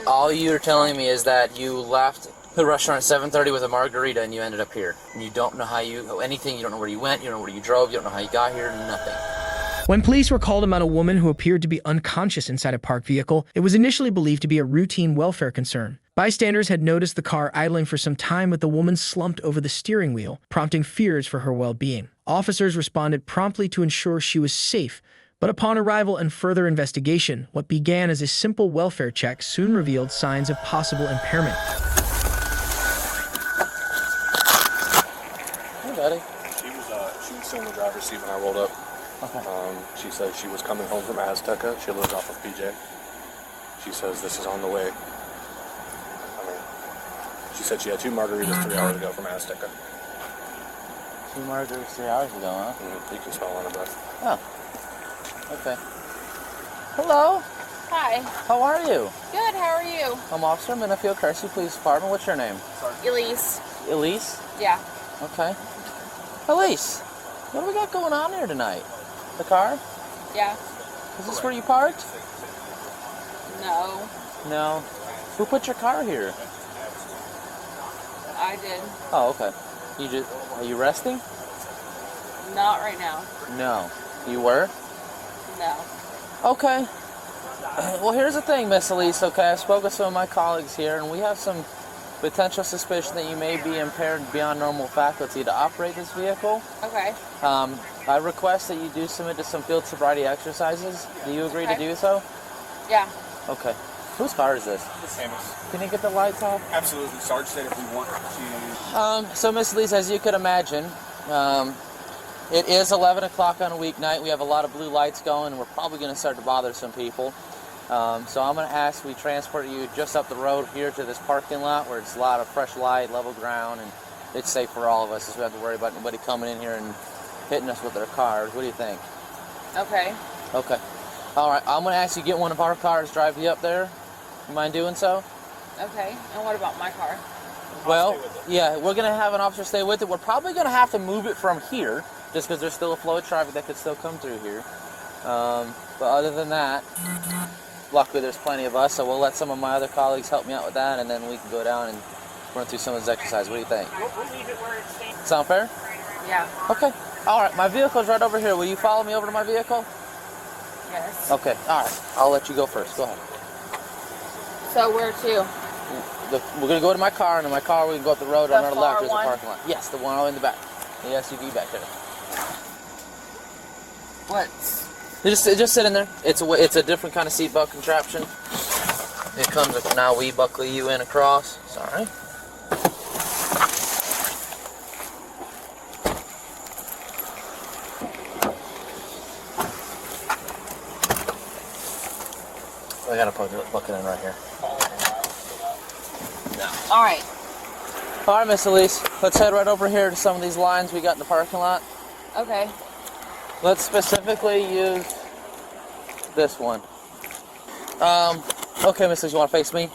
All you're telling me is that you left the restaurant at 7:30 with a margarita and you ended up here. And you don't know how anything, you don't know where you went, you don't know where you drove, you don't know how you got here, nothing. When police were called about a woman who appeared to be unconscious inside a parked vehicle, it was initially believed to be a routine welfare concern. Bystanders had noticed the car idling for some time with the woman slumped over the steering wheel, prompting fears for her well-being. Officers responded promptly to ensure she was safe, but upon arrival and further investigation, what began as a simple welfare check soon revealed signs of possible impairment. Hey, buddy. She was still in the driver's seat when I rolled up. Okay. She says she was coming home from Azteca. She lives off of PJ. She says this is on the way. I mean, she said she had 2 margaritas 3 hours ago from Azteca. 2 margaritas 3 hours ago, huh? You can smell on her breath. Oh. Okay. Hello. Hi. How are you? Good, how are you? I'm Officer Minifield, Crescent Police Department. What's your name? Elise. Elise? Yeah. Okay. Elise, what do we got going on here tonight? The car? Yeah. Is this where you parked? No. No. Who put your car here? I did. Oh, okay. Are you resting? Not right now. No. You were? No. Okay. Well, here's the thing, Miss Elise, okay? I spoke with some of my colleagues here, and we have some potential suspicion that you may be impaired beyond normal faculty to operate this vehicle. Okay. I request that you do submit to some field sobriety exercises. Do you agree to do so? Yeah. Okay. Whose car is this? It's Samus. Can you get the lights off? Absolutely. Sarge said if we want to... So, Miss Elise, as you could imagine, it is 11 o'clock on a weeknight. We have a lot of blue lights going, and we're probably going to start to bother some people. So I'm going to ask we transport you just up the road here to this parking lot where it's a lot of fresh light, level ground, and it's safe for all of us, so we don't have to worry about anybody coming in here and hitting us with their cars. What do you think? Okay. Okay. All right. I'm going to ask you to get one of our cars, drive you up there. You mind doing so? Okay. And what about my car? Well, yeah, we're going to have an officer stay with it. We're probably going to have to move it from here just because there's still a flow of traffic that could still come through here. But other than that, luckily there's plenty of us, so we'll let some of my other colleagues help me out with that, and then we can go down and run through some of this exercise. What do you think? We'll leave it where it stands. Sound fair? Yeah. Okay. All right, my vehicle's right over here. Will you follow me over to my vehicle? Yes. Okay. All right. I'll let you go first. Go ahead. So where to? We're going to go to my car, and in my car we can go up the road. On our left there's a one? parking lot. Yes, the one all in the back. The SUV back there. What? Just sit in there. It's a different kind of seatbelt contraption. It comes with, now we buckle you in across. Sorry. I gotta put the bucket in right here. All right. All right, Miss Elise. Let's head right over here to some of these lines we got in the parking lot. Okay. Let's specifically use this one. Okay, Miss Elise, you want to face me?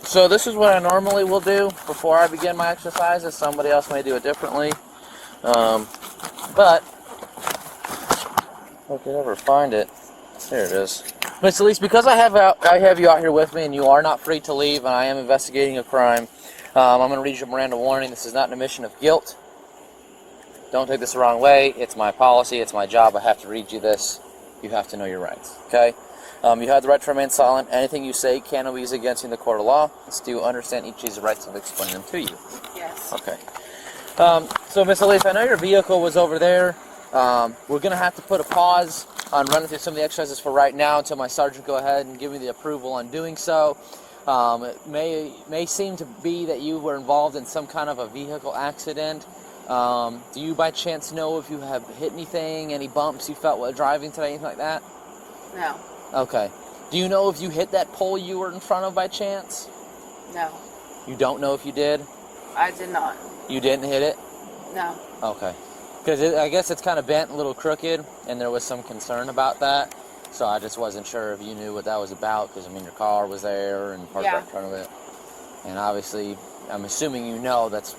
So this is what I normally will do before I begin my exercises. Somebody else may do it differently. But if I could ever find it. There it is. Miss Elise, because I have you out here with me and you are not free to leave and I am investigating a crime, I'm going to read you a Miranda warning. This is not an admission of guilt. Don't take this the wrong way. It's my policy. It's my job. I have to read you this. You have to know your rights. Okay? You have the right to remain silent. Anything you say can be used against you in the court of law. Do you understand each of these rights and explain them to you? Yes. Okay. So, Miss Elise, I know your vehicle was over there. We're going to have to put a pause on running through some of the exercises for right now until my sergeant go ahead and give me the approval on doing so. It may seem to be that you were involved in some kind of a vehicle accident. Do you by chance know if you have hit anything, any bumps you felt while driving today, anything like that? No. Okay. Do you know if you hit that pole you were in front of by chance? No. You don't know if you did? I did not. You didn't hit it? No. Okay. Because I guess it's kind of bent, a little crooked, and there was some concern about that. So I just wasn't sure if you knew what that was about, because, I mean, your car was there and parked right in front of it. And obviously, I'm assuming you know that's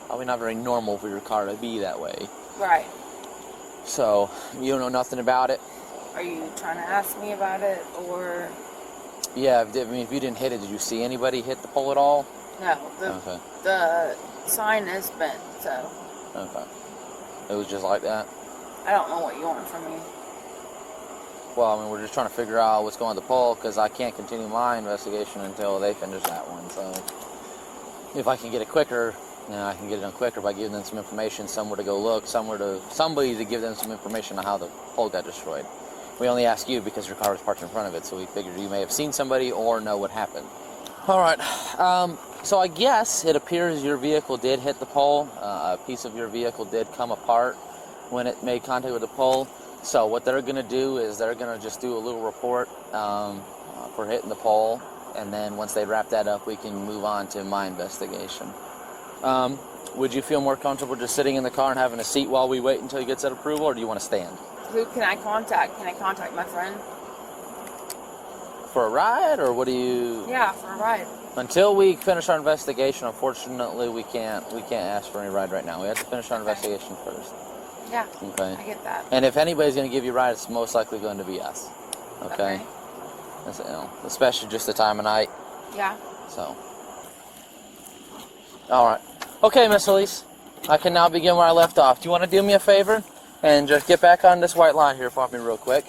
probably not very normal for your car to be that way. Right. So, you don't know nothing about it? Are you trying to ask me about it, or? Yeah, I mean, if you didn't hit it, did you see anybody hit the pole at all? No, the sign is bent, so. Okay. It was just like that? I don't know what you want from me. Well, I mean, we're just trying to figure out what's going on the pole, because I can't continue my investigation until they finish that one. So, if I can get it quicker, I can get it done quicker by giving them some information, somewhere to go look, somebody to give them some information on how the pole got destroyed. We only ask you because your car was parked in front of it, so we figured you may have seen somebody or know what happened. All right. So I guess it appears your vehicle did hit the pole. A piece of your vehicle did come apart when it made contact with the pole. So what they're going to do is they're going to just do a little report for hitting the pole, and then once they wrap that up, we can move on to my investigation. Would you feel more comfortable just sitting in the car and having a seat while we wait until he gets that approval, or do you want to stand? Who can I contact? Can I contact my friend? For a ride, or what do you... Yeah, for a ride. Until we finish our investigation, unfortunately, we can't ask for any ride right now. We have to finish our investigation first. Yeah, okay. I get that. And if anybody's going to give you a ride, it's most likely going to be us. Okay? That's, especially just the time of night. Yeah. So. All right. Okay, Miss Elise. I can now begin where I left off. Do you want to do me a favor and just get back on this white line here for me real quick?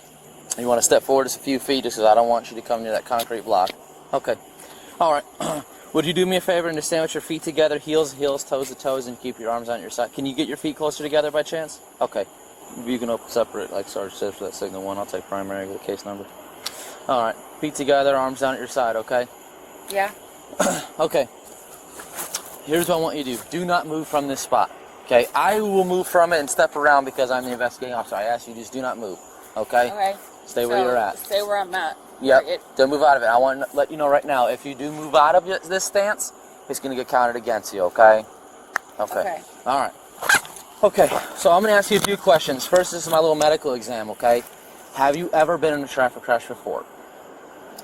You want to step forward just a few feet just because I don't want you to come near that concrete block. Okay. All right. Would you do me a favor and just stand with your feet together, heels to heels, toes to toes, and keep your arms on your side? Can you get your feet closer together by chance? Okay. You can open separate, like Sarge says for that signal one. I'll take primary with the case number. All right. Feet together, arms down at your side, okay? Yeah. Okay. Here's what I want you to do. Do not move from this spot, okay? I will move from it and step around because I'm the investigating officer. I ask you just do not move, okay? Okay. Stay where you're at. Stay where I'm at. Yep. Don't move out of it. I want to let you know right now, if you do move out of this stance, it's going to get counted against you, okay? Okay. All right. Okay, so I'm going to ask you a few questions. First, this is my little medical exam, okay? Have you ever been in a traffic crash before?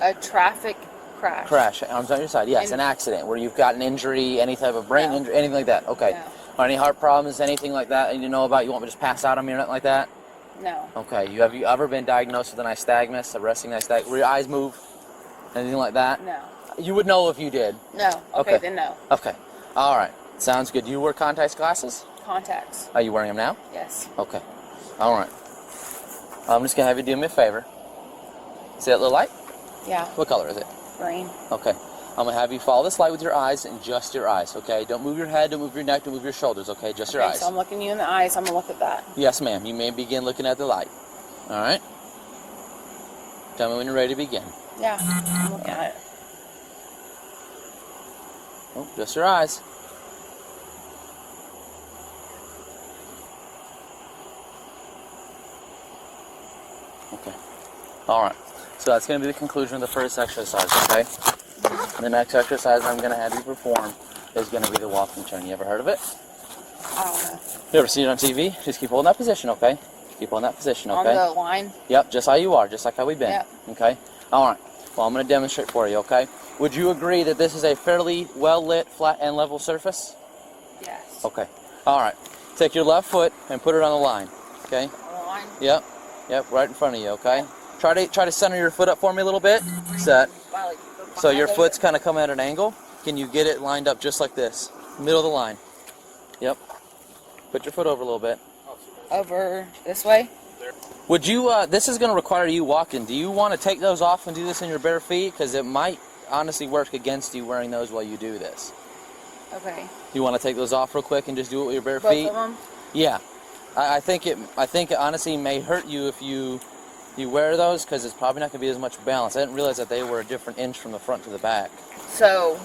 A traffic crash. Crash. Arms on your side. Yes, an accident where you've got an injury, any type of brain injury, anything like that. Okay. No. Or any heart problems, anything like that you know about? You want me to just pass out on me or nothing like that? No. Okay. Have you ever been diagnosed with a nystagmus, a resting nystagmus, where your eyes move? Anything like that? No. You would know if you did. No. Okay, then no. Okay. All right. Sounds good. Do you wear contacts glasses? Contacts. Are you wearing them now? Yes. Okay. All right. I'm just going to have you do me a favor. See that little light? Yeah. What color is it? Green. Okay. I'm going to have you follow this light with your eyes and just your eyes, okay? Don't move your head, don't move your neck, don't move your shoulders, okay? Just your eyes. So I'm looking you in the eyes. I'm going to look at that. Yes, ma'am. You may begin looking at the light. All right? Tell me when you're ready to begin. Yeah. I'm looking at it. Oh, just your eyes. Okay. All right. So that's going to be the conclusion of the first exercise, okay? The next exercise I'm going to have you perform is going to be the walking turn. You ever heard of it? I don't know. You ever seen it on TV? Just keep holding that position, okay? Keep holding that position, okay? On the line? Yep, just how you are, just like how we've been. Yep. Okay? All right. Well, I'm going to demonstrate for you, okay? Would you agree that this is a fairly well-lit, flat, and level surface? Yes. Okay. All right. Take your left foot and put it on the line, okay? On the line? Yep. Yep, right in front of you, okay? Try to center your foot up for me a little bit. Set. So your foot's kind of coming at an angle. Can you get it lined up just like this? Middle of the line. Yep. Put your foot over a little bit. Over this way? Would you, this is going to require you walking. Do you want to take those off and do this in your bare feet? Because it might honestly work against you wearing those while you do this. Okay. You want to take those off real quick and just do it with your bare Both feet? of them? Yeah. I think it honestly may hurt you if you wear those, because it's probably not going to be as much balance. I didn't realize that they were a different inch from the front to the back. So,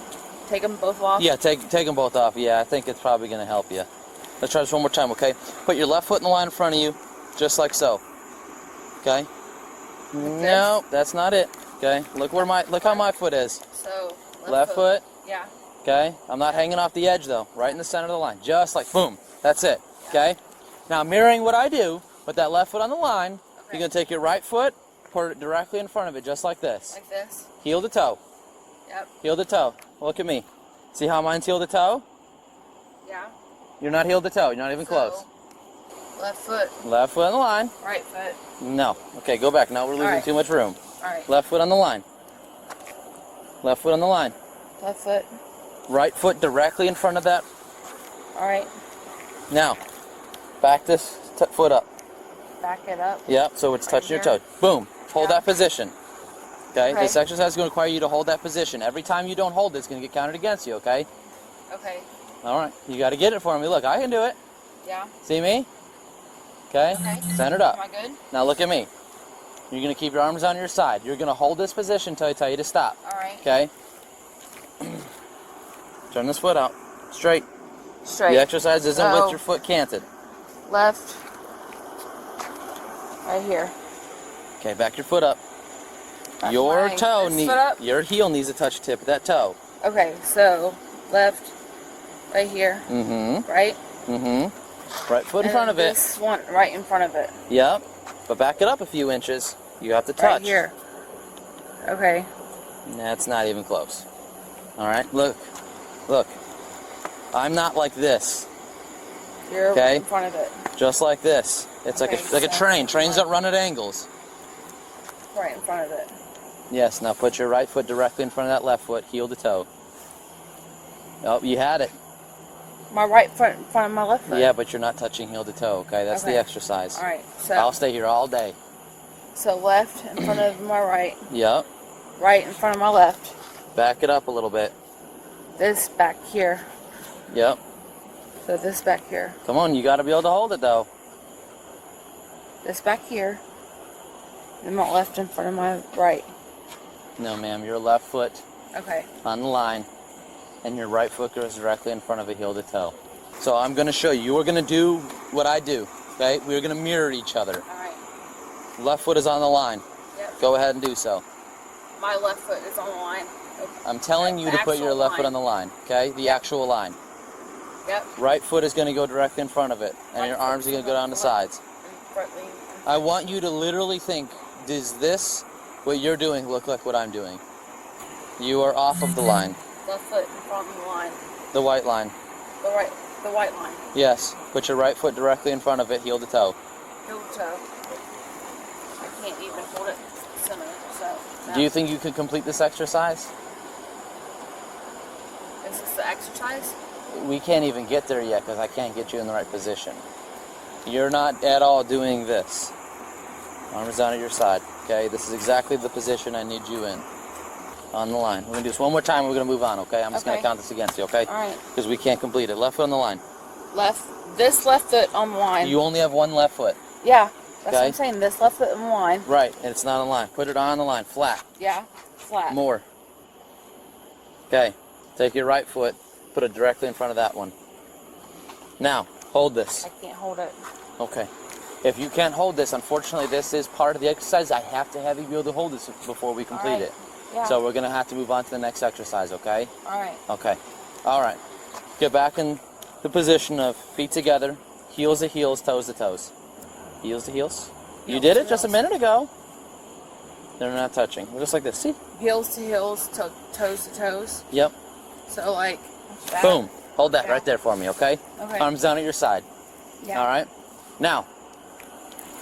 take them both off? Yeah, take them both off. Yeah, I think it's probably going to help you. Let's try this one more time, okay? Put your left foot in the line in front of you, just like so. Okay? No, that's not it. Okay? Look how my foot is. So, Left foot. Yeah. Okay? I'm not hanging off the edge though. Right in the center of the line. Just like boom. That's it. Okay? Now mirroring what I do, with that left foot on the line, you're going to take your right foot, put it directly in front of it, just like this. Like this? Heel to toe. Yep. Heel to toe. Look at me. See how mine's heel to toe? Yeah. You're not heel to toe. You're not even close. Left foot. Left foot on the line. Right foot. No. Okay, go back. Now we're losing too much room. Alright. Left foot on the line. Left foot on the line. Left foot. Right foot directly in front of that. All right. Now, back this foot up. Back it up. Yep, so it's Right touching your here. toe. Boom. Hold Yeah. that position. Okay? Okay. This exercise is going to require you to hold that position. Every time you don't hold it, it's going to get counted against you, okay? Okay. All right. You got to get it for me. Look, I can do it. Yeah. See me? Okay? Okay. Stand it up. Am I good? Now look at me. You're going to keep your arms on your side. You're going to hold this position until I tell you to stop. All right. Okay? Turn this foot out. Straight. Straight. The exercise isn't So- with your foot canted. Left. Right here. Okay, back your foot up. Back Your my toe this needs, foot up. your heel needs to touch the tip of that toe. Okay, so left, right here, Mm-hmm. right? Mm-hmm. Right foot in And front of it. This one right in front of it. Yep. But back it up a few inches. You have to touch. Right here. Okay. That's not even close. All right, look. Look. I'm not like this. You're Okay. in front of it. Just like this. It's Okay, like a so- train. Trains don't run at angles. Right in front of it. Yes, now put your right foot directly in front of that left foot, heel to toe. Oh, you had it. My right foot in front of my left foot. Yeah, but you're not touching heel to toe, okay? That's Okay. the exercise. All right. So I'll stay here all day. so left in front of my right, Yep. right in front of my left. Back it up a little bit. This back here. Yep. So this back here. Come on, you got to be able to hold it, though. This back here. And my left in front of my right. No, ma'am. Your left foot Okay. on the line, and your right foot goes directly in front of it, heel to toe. So I'm going to show you. You are going to do what I do, okay? We're going to mirror each other. All right. Left foot is on the line. Yep. Go ahead and do so. My left foot is on the line. Okay. I'm telling you to put your Actual left foot line. on the line, okay? The actual line. Yep. Right foot is going to go directly in front of it, and Right your foot arms are is going to go down the left. sides. And front lean. I want you to literally think, does this, what you're doing, look like what I'm doing? You are off of the line, Left foot in front of the line. the white line. The white line. Yes, put your right foot directly in front of it, heel to toe. Heel to toe. I can't even hold it center, so. No. Do you think you could complete this exercise? Is this the exercise? We can't even get there yet because I can't get you in the right position. You're not at all doing this. Arms down at your side, okay? This is exactly the position I need you in. On the line. We're going to do this one more time and we're going to move on, okay? I'm just going to Okay. count this against you, okay? All right. Because we can't complete it. Left foot on the line. This left foot on the line. You only have one left foot. Yeah. That's what Okay. I'm saying. This left foot on the line. Right, and it's not on the line. Put it on the line, flat. Yeah. Flat. More. Okay, take your right foot, put it directly in front of that one. Now, hold this. I can't hold it. Okay. If you can't hold this, unfortunately, this is part of the exercise. I have to have you be able to hold this before we complete right. it. Yeah. So we're going to have to move on to the next exercise, okay? All right. Okay. All right. Get back in the position of feet together, heels to heels, toes to toes. Heels to heels. You Heels did to it just a heels. minute ago. They're not touching. We're just like this. See? Heels to heels, toes to toes. Yep. So like that. Boom. Hold that Yeah. right there for me, okay? Okay. Arms down at your side. Yeah. All right? Now,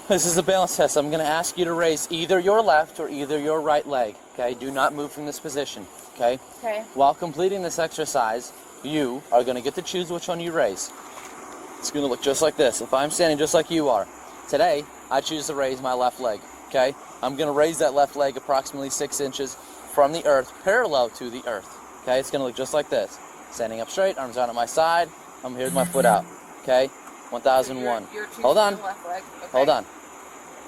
this is a balance test. I'm going to ask you to raise either your left or either your right leg, okay? Do not move from this position, okay? Okay. While completing this exercise, you are going to get to choose which one you raise. It's going to look just like this. If I'm standing just like you are, today, I choose to raise my left leg, okay? I'm going to raise that left leg approximately 6 inches from the earth, parallel to the earth, okay? It's going to look just like this. Standing up straight, arms out at my side. Here's my foot out, okay? 1001. You're choosing Hold on. the left leg. Okay. Hold on.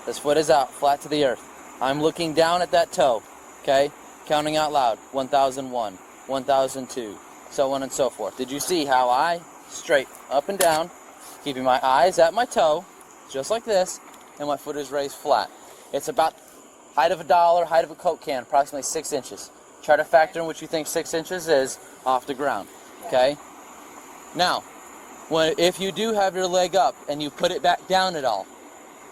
This foot is out, flat to the earth. I'm looking down at that toe, okay? Counting out loud. 1001, 1002, so on and so forth. Did you see how I straight up and down, keeping my eyes at my toe, just like this, and my foot is raised flat. It's about height of a dollar, height of a Coke can, approximately 6 inches. Try to factor in what you think 6 inches is off the ground, okay? Now, if you do have your leg up and you put it back down at all,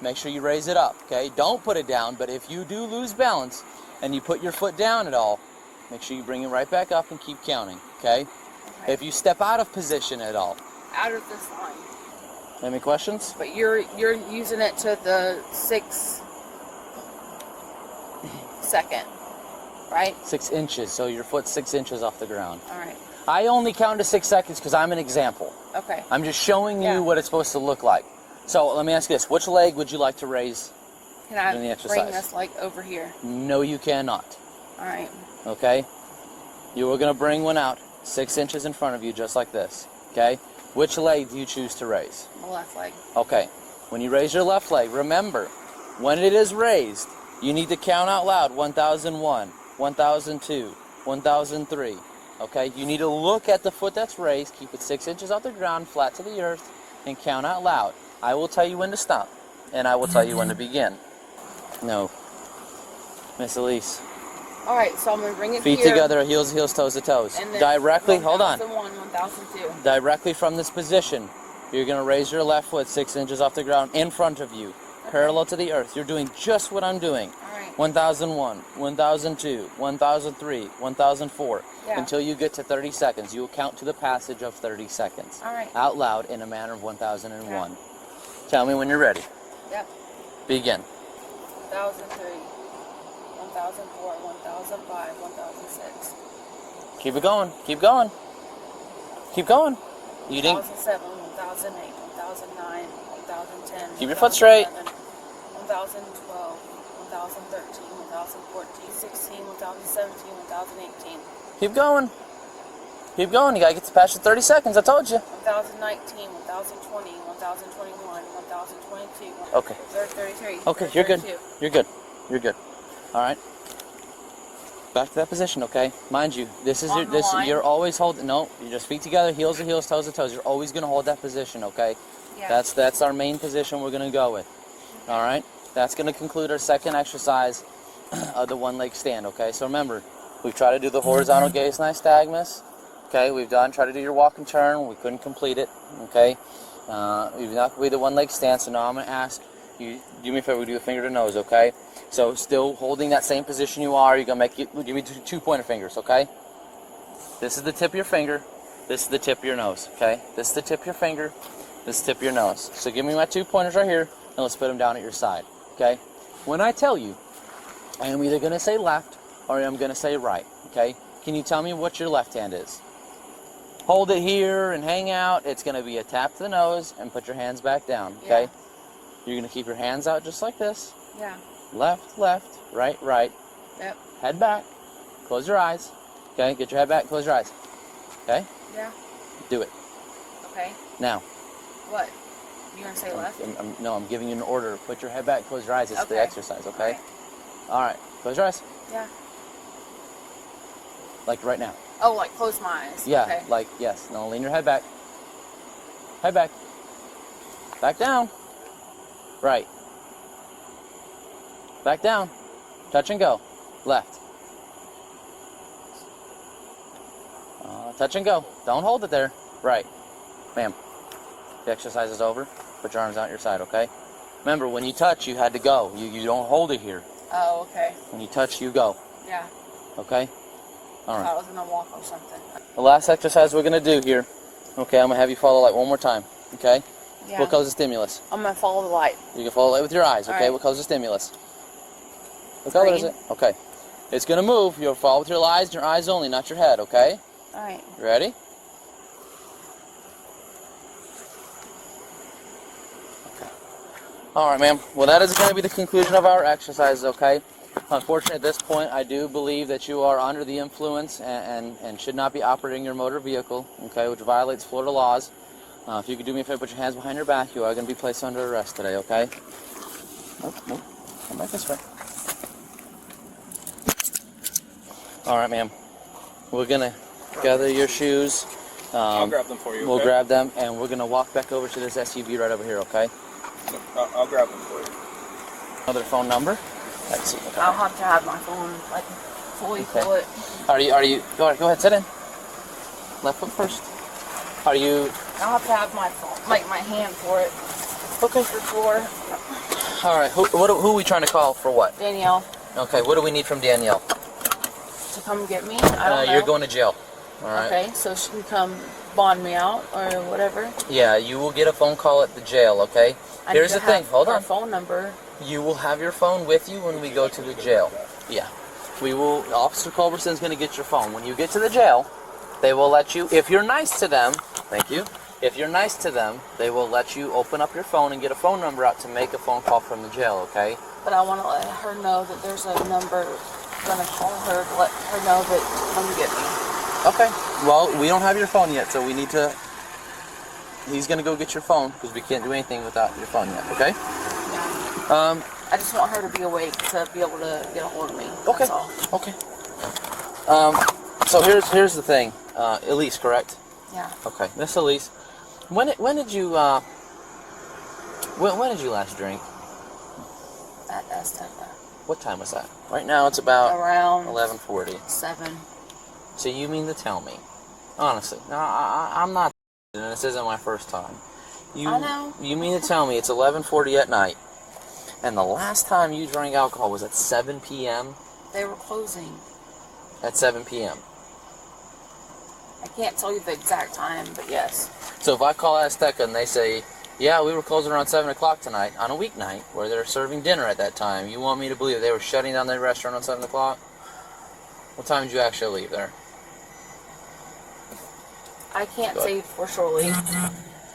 make sure you raise it up, okay? Don't put it down, but if you do lose balance and you put your foot down at all, make sure you bring it right back up and keep counting, okay? Okay. If you step out of position at all, Out of this line. any questions? But you're using it to the 6 second. Right? 6 inches. So your foot's 6 inches off the ground. All right. I only count to 6 seconds because I'm an example. Okay. I'm just showing you what it's supposed to look like. So let me ask you this. Which leg would you like to raise Can I in the exercise? bring this like over here? No, you cannot. All right. Okay? You are going to bring one out 6 inches in front of you just like this. Okay? Which leg do you choose to raise? My left leg. Okay. When you raise your left leg, remember, when it is raised, you need to count out loud 1001, 1002, 1003. Okay? You need to look at the foot that's raised, keep it 6 inches off the ground, flat to the earth, and count out loud. I will tell you when to stop, and I will tell you when to begin. No. Miss Elise. All right, so I'm going to bring it Feet here. together, heels to heels, toes to toes. And then Directly, hold on. 1001, 1002. Directly from this position, you're going to raise your left foot 6 inches off the ground in front of you, parallel to the earth. You're doing just what I'm doing. All right. 1001, 1002, 1003, 1004, until you get to 30 seconds. You will count to the passage of 30 seconds. All right. Out loud in a manner of 1001. Tell me when you're ready. Yep. Begin. 1003, 1004, 1005, 1006. Keep it going. Keep going. Keep going. You didn't. 1007, 1008, 1009, 1010. Keep your foot straight. 1012, 1013, 1014, 16, 2017, 2018. Keep going. Keep going. You gotta get to past your 30 seconds. I told you. 1019, 1020, 1021, 1022. Okay. 33. Okay, you're good. 32. You're good. You're good. All right. Back to that position, okay? Mind you, this is On your, the this line? you're always holding. No, you just feet together, heels to heels, toes to toes. You're always gonna hold that position, okay? Yeah. That's our main position we're gonna go with. All right. That's gonna conclude our second exercise of the one leg stand, okay? So remember, we've tried to do the horizontal gaze nystagmus. Okay, we've tried to do your walk and turn. We couldn't complete it. Okay, we've not completed the one leg stand. So now I'm gonna ask you, do me a favor, do the finger to nose. Okay, so still holding that same position you are. You're gonna give me 2 pointer fingers. Okay, this is the tip of your finger. This is the tip of your nose. Okay, this is the tip of your finger. This is the tip of your nose. So give me my 2 pointers right here, and let's put them down at your side. Okay, when I tell you, I am either gonna say left or I'm gonna say right. Okay, can you tell me what your left hand is? Hold it here and hang out. It's going to be a tap to the nose and put your hands back down, okay? Yeah. You're going to keep your hands out just like this. Yeah. Left, left, right, right. Yep. Head back. Close your eyes. Okay? Get your head back. Close your eyes. Okay? Yeah. Do it. Okay. Now. What? You gonna say left? No, I'm giving you an order. Put your head back. Close your eyes. It's the Okay. exercise, okay? All right. Close your eyes. Yeah. Like right now. Oh, like close my eyes. Yeah, Okay. like, yes. Now lean your head back. Head back. Back down. Right. Back down. Touch and go. Left. Touch and go. Don't hold it there. Right. Ma'am. The exercise is over. Put your arms out your side, okay? Remember, when you touch, you had to go. You don't hold it here. Oh, okay. When you touch, you go. Yeah. Okay? All I right. thought I was gonna walk or something. The last exercise we're going to do here, okay, I'm going to have you follow light one more time, okay? Yeah. What color is the stimulus? I'm gonna follow the light. You can follow light with your eyes, okay? All right. What color is the stimulus? What color is Green. it? Okay. It's going to move. You'll follow with your eyes only, not your head, okay? All right. You ready? Okay. All right, ma'am. Well, that is going to be the conclusion of our exercises, okay? Unfortunately, at this point, I do believe that you are under the influence and should not be operating your motor vehicle, okay, which violates Florida laws. If you could do me a favor, put your hands behind your back. You are going to be placed under arrest today, okay? Nope, nope. Come back this way. All right, ma'am. We're going to gather your shoes. I'll grab them for you. We'll okay? grab them, and we're going to walk back over to this SUV right over here, okay? I'll grab them for you. Another phone number. Let's see. Okay. I'll have to have my phone like fully Okay. pull it. Are you? Go ahead, sit in. Left foot first. Are you? I'll have to have my phone, like my hand for it. Okay. For floor. All right. Who are we trying to call for what? Danielle, Okay. What do we need from Danielle? to come get me. I don't know. You're going to jail. All right. Okay, so she can come bond me out or whatever. Yeah. You will get a phone call at the jail. Okay. I Here's need the to thing. have Hold her on. phone number. You will have your phone with you when we go to the jail. Yeah. Officer Culberson's going to get your phone. When you get to the jail, they will let you, if you're nice to them, thank you, if you're nice to them, they will let you open up your phone and get a phone number out to make a phone call from the jail, okay? But I want to let her know that there's a number. I'm going to call her to let her know that come get me. Okay. Well, we don't have your phone yet, so we need to... He's going to go get your phone, because we can't do anything without your phone yet, okay? Yeah. I just want her to be awake to be able to get a hold of me. Okay. That's all. Okay. So here's the thing. Elise, correct? Yeah. Okay. Miss Elise, when did you when did you last drink? At Azteca. What time was that? Right now it's about around 11:40. 7. So you mean to tell me, honestly? No, I'm not. And this isn't my first time. I know. You mean to tell me it's 11:40 at night, and the last time you drank alcohol was at 7 p.m.? They were closing. At 7 p.m. I can't tell you the exact time, but yes. So if I call Azteca and they say, yeah, we were closing around 7 o'clock tonight on a weeknight where they're serving dinner at that time, you want me to believe they were shutting down their restaurant on 7 o'clock? What time did you actually leave there? I can't say for surely.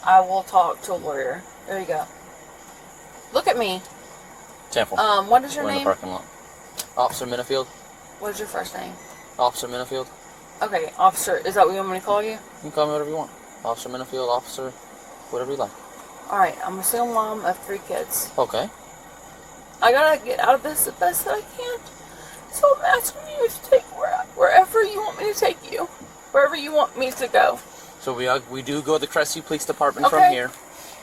I will talk to a lawyer. There you go. Look at me. Temple. What is your We're in name? the parking lot. Officer Minifield. What is your first name? Officer Minifield. Okay, officer. Is that what you want me to call you? You can call me whatever you want. Officer Minifield, officer, whatever you like. Alright, I'm a single mom of 3 kids. Okay. I gotta get out of this the best that I can. So I'm asking you to take wherever you want me to take you. Wherever you want me to go. So we do go to the Crestview Police Department from here,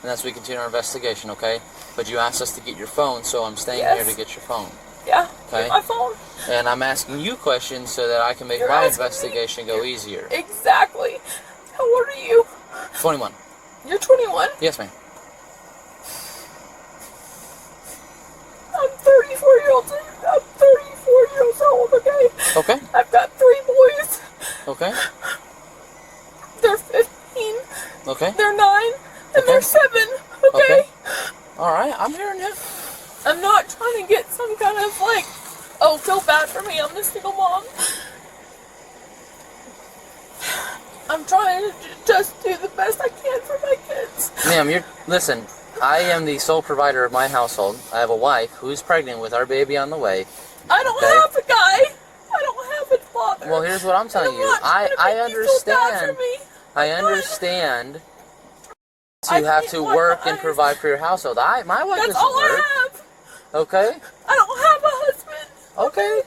and that's we continue our investigation, okay? But you asked us to get your phone, so I'm staying here to get your phone. Yeah, okay. Get my phone. And I'm asking you questions so that I can make my investigation go easier. Exactly. How old are you? 21. You're 21? Yes, ma'am. I'm 34 years old, okay? Okay. I've got 3 boys. Okay. They're 15. Okay. They're 9. And they're 7. Okay? All right, I'm hearing you. I'm not trying to get some kind of like, oh, feel bad for me, I'm the single mom. I'm trying to just do the best I can for my kids. Ma'am, listen, I am the sole provider of my household. I have a wife who's pregnant with our baby on the way. I don't have a guy. I don't have a father. Well, here's what I'm telling you. I understand. I understand. So you have to work and provide for your household. My wife doesn't work. That's all I have. Okay. I don't have a husband. Okay.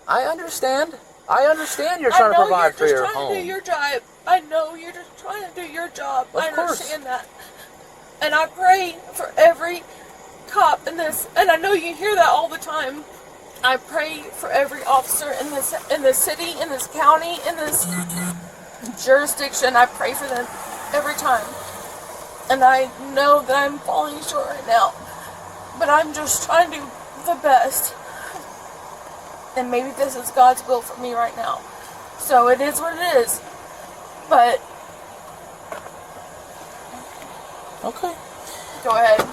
I understand. I understand you're trying to provide for your home. I know you're just trying to do your job. I know you're just trying to do your job. Of course. I understand that. And I pray for every cop in this, and I know you hear that all the time. I pray for every officer in this city, in this county, in this jurisdiction. I pray for them every time. And I know that I'm falling short right now. But I'm just trying to do the best. And maybe this is God's will for me right now. So it is what it is. But okay. Go ahead.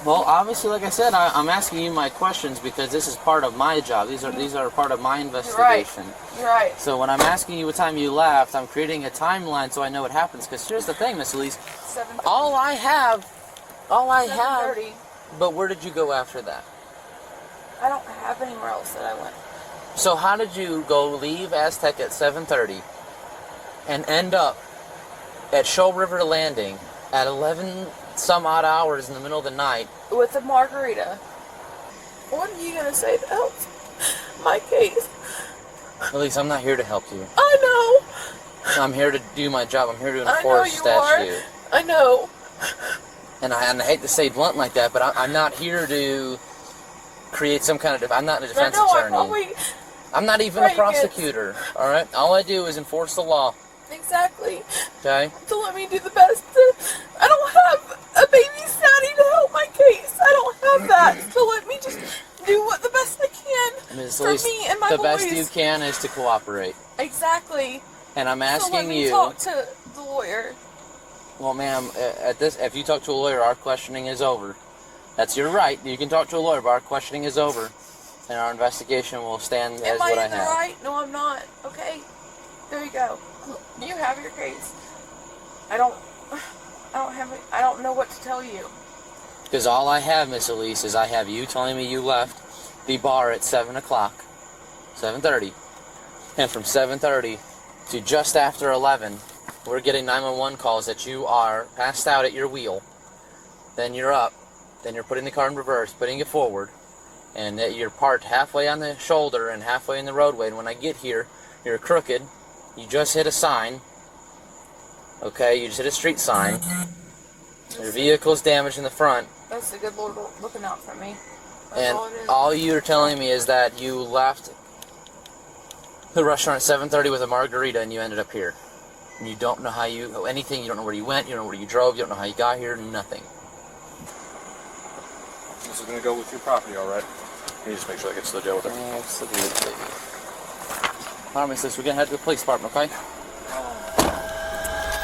Well, obviously, like I said, I'm asking you my questions because this is part of my job. These are part of my investigation. You're right. So when I'm asking you what time you left, I'm creating a timeline so I know what happens. Because here's the thing, Miss Elise. All I have. 7:30. But where did you go after that? I don't have anywhere else that I went. So how did you leave Aztec at 7:30 and end up at Shoal River Landing at 11 some odd hours in the middle of the night with a margarita? What are you gonna say that helps my case? At least I'm not here to help you. I know. I'm here to do my job. I'm here to enforce statute. I know. And I hate to say blunt like that, but I'm not here to create some kind of... I'm not a defense attorney. I'm not even a prosecutor, all right? All I do is enforce the law. Exactly. Okay? So let me do the best. I don't have a babysitting to help my case. I don't have that. So let me just do what the best I can for me and my boys. The best you can is to cooperate. Exactly. And I'm asking you... So let me talk to the lawyer. Well, ma'am, if you talk to a lawyer, our questioning is over. That's your right. You can talk to a lawyer, but our questioning is over. and our investigation will stand as Am what I in the have. right? No, I'm not. Okay, there you go. You have your case. I don't know what to tell you. Because all I have, Miss Elise, is I have you telling me you left the bar at 7 o'clock, 7:30, and from 7:30 to just after 11, we're getting 911 calls that you are passed out at your wheel. Then you're up. Then you're putting the car in reverse, putting it forward, and that you're parked halfway on the shoulder and halfway in the roadway. And when I get here, you're crooked. You just hit a sign. Okay, you just hit a street sign. Your vehicle's damaged in the front. That's the good Lord looking out for me. That's And all it is. all you're telling me is that you left the restaurant at 7:30 with a margarita and you ended up here. And you don't know how you, anything, you don't know where you went, you don't know where you drove, you don't know how you got here, nothing. This is going to go with your property, all right? Can you just make sure that gets to the jail with her? Absolutely. All right, Miss Liz, we're going to head to the police department, okay?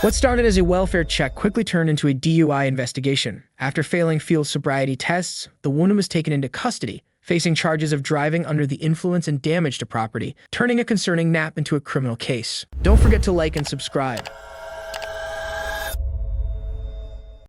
What started as a welfare check quickly turned into a DUI investigation. After failing field sobriety tests, the woman was taken into custody, facing charges of driving under the influence and damage to property, turning a concerning nap into a criminal case. Don't forget to like and subscribe.